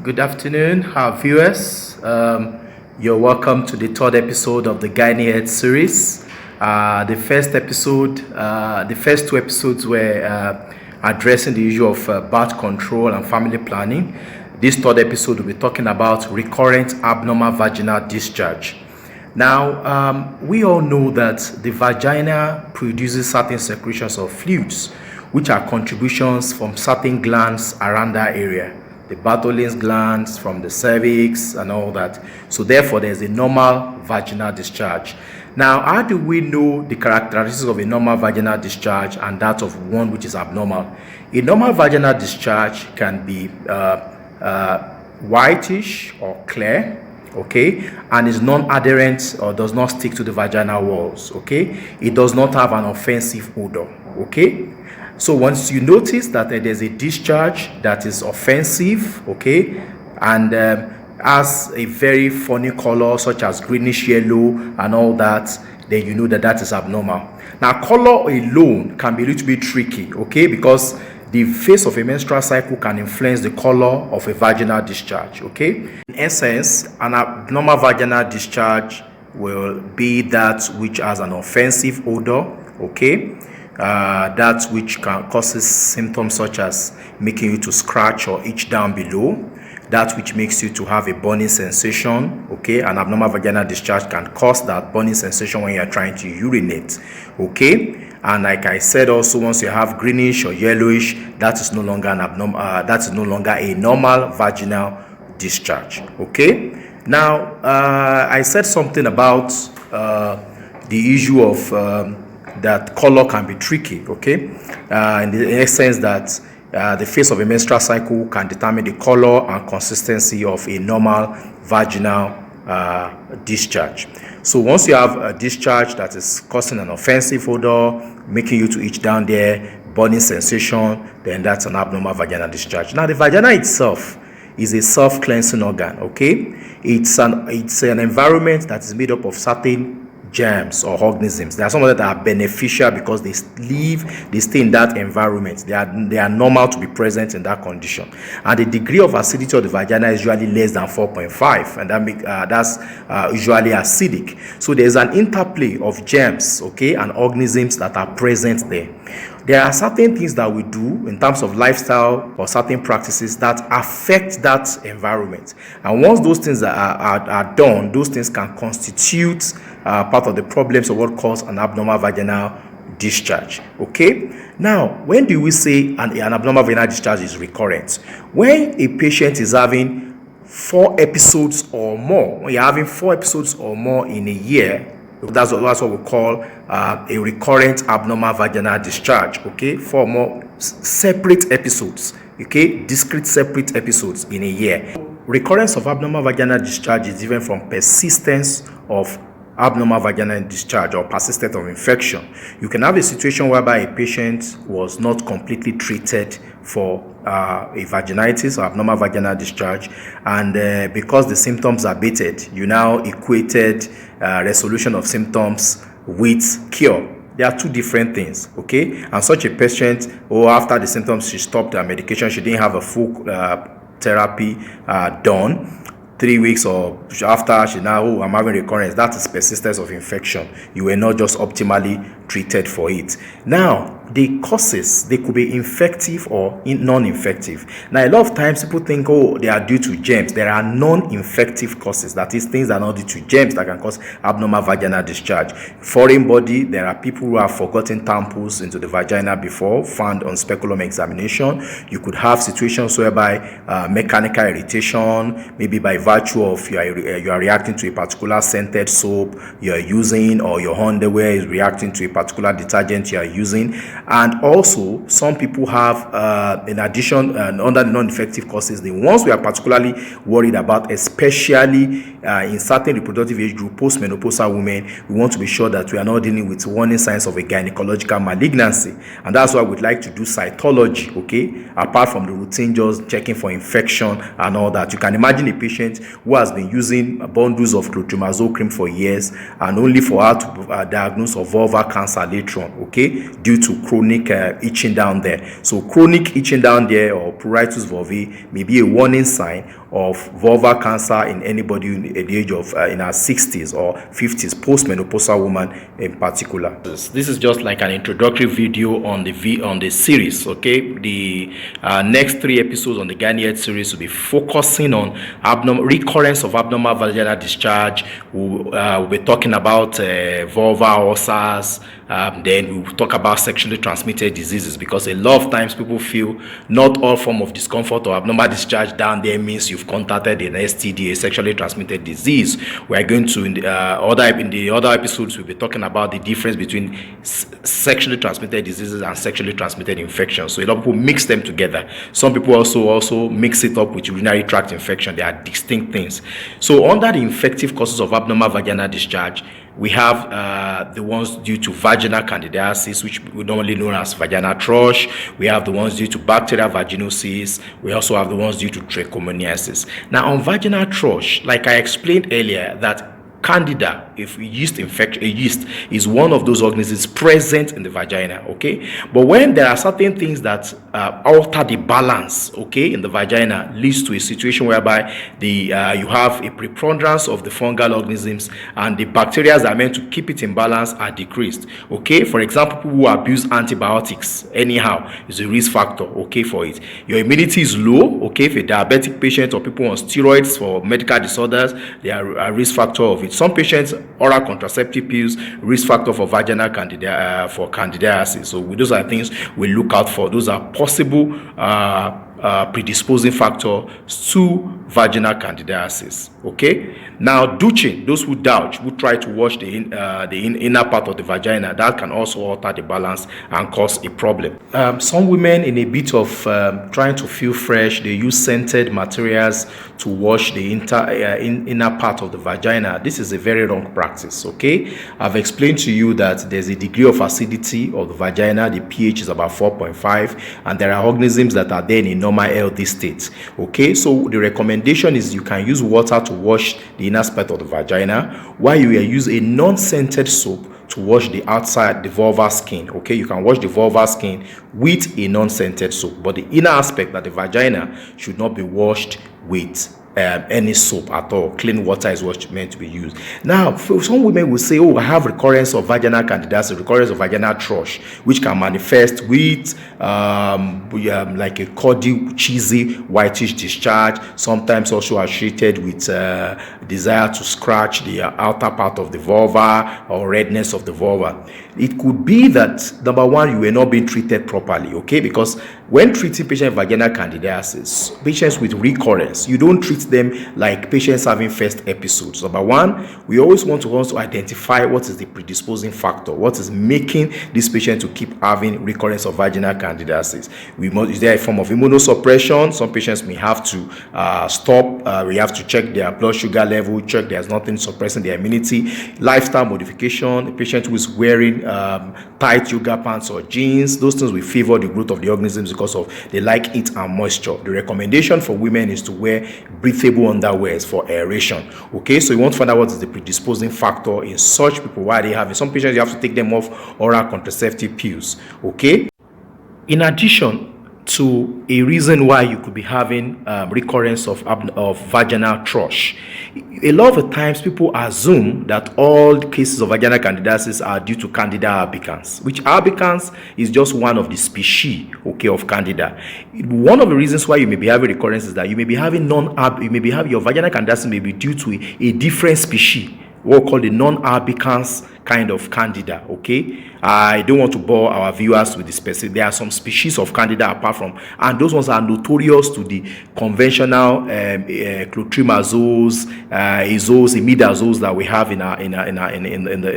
Good afternoon, our viewers. You're welcome to the third episode of the Gynae Health Series. The first two episodes were addressing the issue of birth control and family planning. This third episode will be talking about recurrent abnormal vaginal discharge. Now, we all know that the vagina produces certain secretions of fluids, which are contributions from certain glands around that area. The Bartholin's glands, from the cervix and all that. So therefore, there's a normal vaginal discharge. Now, how do we know the characteristics of a normal vaginal discharge and that of one which is abnormal? A normal vaginal discharge can be whitish or clear, okay, and is non-adherent or does not stick to the vaginal walls, okay. It does not have an offensive odor, okay. So once you notice that there's a discharge that is offensive, okay, and has a very funny color such as greenish yellow and all that, then you know that that is abnormal. Now, color alone can be a little bit tricky, okay, because the phase of a menstrual cycle can influence the color of a vaginal discharge, okay. In essence, an abnormal vaginal discharge will be that which has an offensive odor, okay. That which can causes symptoms such as making you to scratch or itch down below, that which makes you to have a burning sensation, okay. An abnormal vaginal discharge can cause that burning sensation when you are trying to urinate, okay. And like I said, also once you have greenish or yellowish, that is no longer an abnormal, that is no longer a normal vaginal discharge, okay. Now, I said something about the issue of that color can be tricky, okay, in the essence that the phase of a menstrual cycle can determine the color and consistency of a normal vaginal discharge. So once you have a discharge that is causing an offensive odor, making you to itch down there, burning sensation, then that's an abnormal vaginal discharge. Now, the vagina itself is a self-cleansing organ, okay. It's an environment that is made up of certain germs or organisms. There are some of them that are beneficial because they stay in that environment. They are normal to be present in that condition, and the degree of acidity of the vagina is usually less than 4.5, and that's usually acidic. So there's an interplay of germs, okay, and organisms that are present there. There are certain things that we do in terms of lifestyle or certain practices that affect that environment, and once those things are done, those things can constitute part of the problems of what causes an abnormal vaginal discharge, okay. Now, when do we say an abnormal vaginal discharge is recurrent? When a patient is having 4 episodes or more. When you're having 4 episodes or more in a year, that's what we call a recurrent abnormal vaginal discharge, okay. 4 more separate episodes, okay, discrete separate episodes in a year. Recurrence of abnormal vaginal discharge is different from persistence of abnormal vaginal discharge or persistent of infection. You can have a situation whereby a patient was not completely treated for a vaginitis or abnormal vaginal discharge, and because the symptoms abated, you now equated resolution of symptoms with cure. There are 2 different things, okay. And such a patient, after the symptoms, she stopped her medication, she didn't have a full therapy done. 3 weeks or after, she now, I'm having recurrence. That is persistence of infection. You were not just optimally treated for it. Now, the causes, they could be infective or non-infective. Now, a lot of times people think, they are due to germs. There are non-infective causes. That is, things that are not due to germs that can cause abnormal vaginal discharge. Foreign body, there are people who have forgotten tampons into the vagina before, found on speculum examination. You could have situations whereby mechanical irritation, maybe by virtue of you are reacting to a particular scented soap you are using, or your underwear is reacting to a particular detergent you are using. And also, some people have, in addition, under the non-infective causes, the ones we are particularly worried about, especially in certain reproductive age group, postmenopausal women, we want to be sure that we are not dealing with warning signs of a gynecological malignancy. And that's why we'd like to do cytology, okay, apart from the routine just checking for infection and all that. You can imagine a patient who has been using bundles of clotrimazole cream for years, and only for her to diagnose of vulvar cancer later on, okay, due to chronic itching down there. So chronic itching down there or pruritus vulvae may be a warning sign of vulvar cancer in anybody in the age of in her 60s or 50s, postmenopausal woman in particular. This is just like an introductory video on the series. Okay, the next 3 episodes on the Gynae Health series will be focusing on recurrence of abnormal vaginal discharge. We'll be talking about vulvar ulcers. Then we'll talk about sexually transmitted diseases, because a lot of times people feel not all form of discomfort or abnormal discharge down there means you've contacted an STD, a sexually transmitted disease. We are going to in the other episodes we'll be talking about the difference between sexually transmitted diseases and sexually transmitted infections. So a lot of people mix them together. Some people also mix it up with urinary tract infection. They are distinct things. So under the infective causes of abnormal vaginal discharge, we have the ones due to vaginal candidiasis, which we normally known as vaginal thrush. We have the ones due to bacterial vaginosis. We also have the ones due to trichomoniasis. Now, on vaginal thrush, like I explained earlier, that Candida, if yeast is one of those organisms present in the vagina, okay? But when there are certain things that alter the balance, okay, in the vagina, leads to a situation whereby you have a preponderance of the fungal organisms and the bacteria that are meant to keep it in balance are decreased, okay? For example, people who abuse antibiotics anyhow is a risk factor, okay, for it. Your immunity is low, okay? If a diabetic patient or people on steroids for medical disorders, they are a risk factor of it. Some patients, oral contraceptive pills, risk factor for vaginal candidiasis. So those are things we look out for. Those are possible predisposing factor to vaginal candidiasis. Okay. Now, douching, those who douche, who try to wash the inner part of the vagina, that can also alter the balance and cause a problem. Some women, in a bit of trying to feel fresh, they use scented materials to wash the inner part of the vagina. This is a very wrong practice. Okay, I've explained to you that there's a degree of acidity of the vagina. The pH is about 4.5, and there are organisms that are there in a normal healthy state. Okay, so the recommendation is you can use water to wash the inner part of the vagina, while you will use a non-scented soap to wash the outside, the vulvar skin. Okay, you can wash the vulvar skin with a non-scented soap, but the inner aspect, that the vagina, should not be washed with any soap at all. Clean water is what's meant to be used. Now, some women will say, oh, I have recurrence of vaginal candidiasis, recurrence of vaginal thrush, which can manifest with like a cordy, cheesy, whitish discharge, sometimes also associated with desire to scratch the outer part of the vulva or redness of the vulva. It could be that, number one, you were not being treated properly, okay? Because when treating patient with vaginal candidiasis, patients with recurrence, you don't treat them like patients having first episodes. Number one, we always want to also identify what is the predisposing factor, what is making this patient to keep having recurrence of vaginal candidiasis. Is there a form of immunosuppression? Some patients may have to stop. We have to check their blood sugar level, check there's nothing suppressing their immunity. Lifestyle modification, a patient who is wearing tight yoga pants or jeans, those things will favor the growth of the organisms because of they like heat and moisture. The recommendation for women is to wear breathable underwears for aeration. Okay, so you want to find out what is the predisposing factor in such people. Why they have in some patients, you have to take them off oral contraceptive pills. Okay, in addition to a reason why you could be having recurrence of vaginal thrush, a lot of the times people assume that all cases of vaginal candidiasis are due to Candida albicans, which albicans is just one of the species, okay, of Candida. One of the reasons why you may be having recurrence is that you may be having your vaginal candidiasis may be due to a different species, what we call the non-albicans kind of Candida. Okay, I don't want to bore our viewers with the specific. There are some species of Candida apart from, and those ones are notorious to the conventional clotrimazoles, azoles, imidazoles that we have in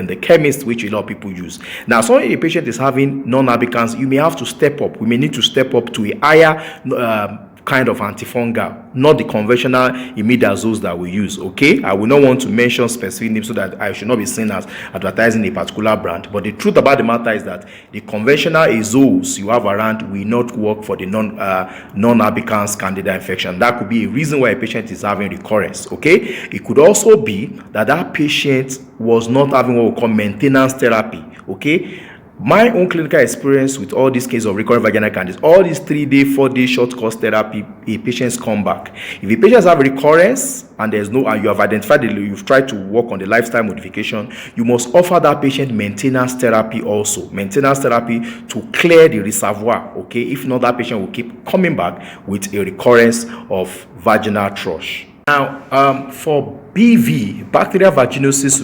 the chemist, which a lot of people use. Now, so if a patient is having non-albicans, you may have to step up. We may need to step up to a higher kind of antifungal, not the conventional imidazoles that we use. Okay, I will not want to mention specific names so that I should not be seen as advertising a particular brand, but the truth about the matter is that the conventional azoles you have around will not work for the non-albicans Candida infection. That could be a reason why a patient is having recurrence. Okay, it could also be that patient was not having what we call maintenance therapy. Okay, My own clinical experience with all these cases of recurrent vaginal candidiasis, all these 3-day, 4-day short course therapy, a patients come back. If the patients have recurrence and you have identified you've tried to work on the lifestyle modification, you must offer that patient maintenance therapy also. Maintenance therapy to clear the reservoir, okay? If not, that patient will keep coming back with a recurrence of vaginal thrush. Now, for BV, bacterial vaginosis,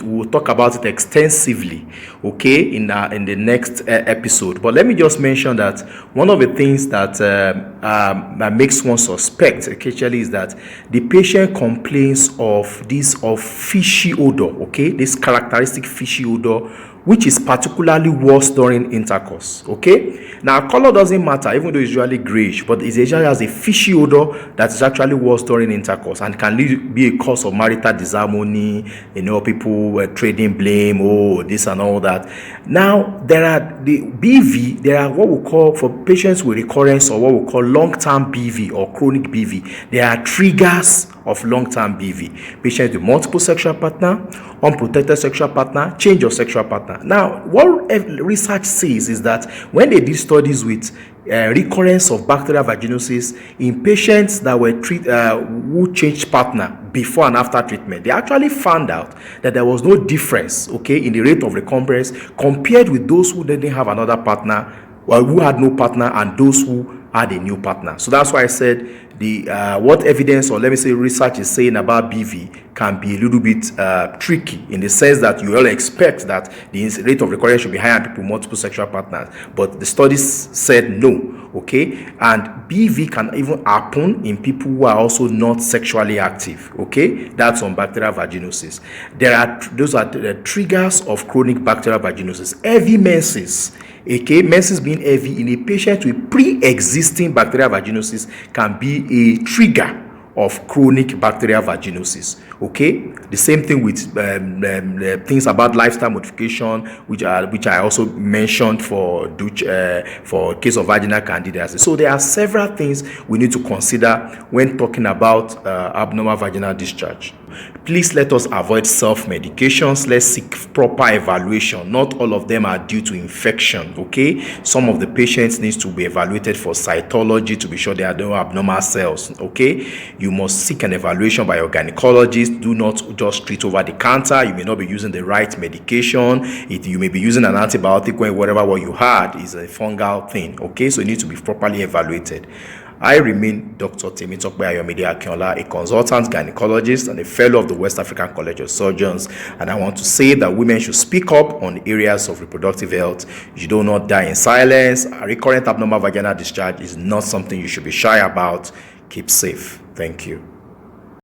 we'll talk about it extensively, okay, in the next episode. But let me just mention that one of the things that makes one suspect occasionally is that the patient complains of fishy odor, okay, this characteristic fishy odor, which is particularly worse during intercourse, okay? Now, color doesn't matter, even though it's usually grayish, but it usually has a fishy odor that is actually worse during intercourse and can be a cause of marital disharmony, people trading blame, this and all that. Now, there are the BV, there are what we call, for patients with recurrence or what we call long-term BV or chronic BV, there are triggers of long-term BV. Patients with multiple sexual partner, unprotected sexual partner, change of sexual partner. Now, what research says is that when they did studies with recurrence of bacterial vaginosis in patients that were who changed partner before and after treatment, they actually found out that there was no difference, okay, in the rate of recurrence compared with those who didn't have another partner, or who had no partner, and those who had a new partner. So that's why I said what evidence, or let me say research, is saying about BV can be a little bit tricky, in the sense that you all expect that the rate of recurrence should be higher in people with multiple sexual partners, but the studies said no, okay? And BV can even happen in people who are also not sexually active, okay? That's on bacterial vaginosis. Those are the triggers of chronic bacterial vaginosis. Heavy menses, okay, menses being heavy in a patient with pre-existing bacterial vaginosis can be a trigger of chronic bacterial vaginosis, okay? The same thing with things about lifestyle modification, which I also mentioned for case of vaginal candidiasis. So there are several things we need to consider when talking about abnormal vaginal discharge. Please let us avoid self-medications. Let's seek proper evaluation. Not all of them are due to infection, okay? Some of the patients needs to be evaluated for cytology to be sure there are no abnormal cells, okay? You must seek an evaluation by your gynecologist. Do not just treat over the counter. You may not be using the right medication. You may be using an antibiotic when whatever what you had is a fungal thing, okay? So you need to be properly evaluated. I remain Dr. Temitope Ayomide Akinola, a consultant gynecologist and a fellow of the West African College of Surgeons. And I want to say that women should speak up on areas of reproductive health. You do not die in silence. A recurrent abnormal vaginal discharge is not something you should be shy about. Keep safe. Thank you.